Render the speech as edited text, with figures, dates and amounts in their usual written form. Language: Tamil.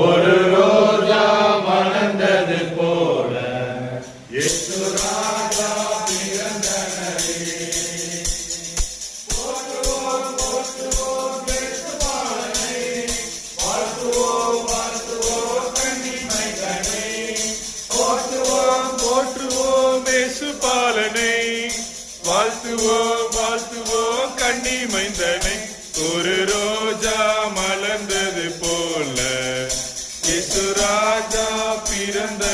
ஒரு ரோஜா மலர்ந்தது போல இயேசு ராஜா பிறந்தனரே. போற்றுவோம் போற்றுவோம் இயேசு பாலனை, வாழ்த்துவோம் வாழ்த்துவோம் கன்னிமைந்தனை. போற்றுவோம் போற்றுவோம் இயேசு பாலனை, வாழ்த்துவோம் வாழ்த்துவோம் கன்னிமைந்தனை. ஒரு ரோஜா மலர்ந்தது போல இயேசு ராஜா பிறந்த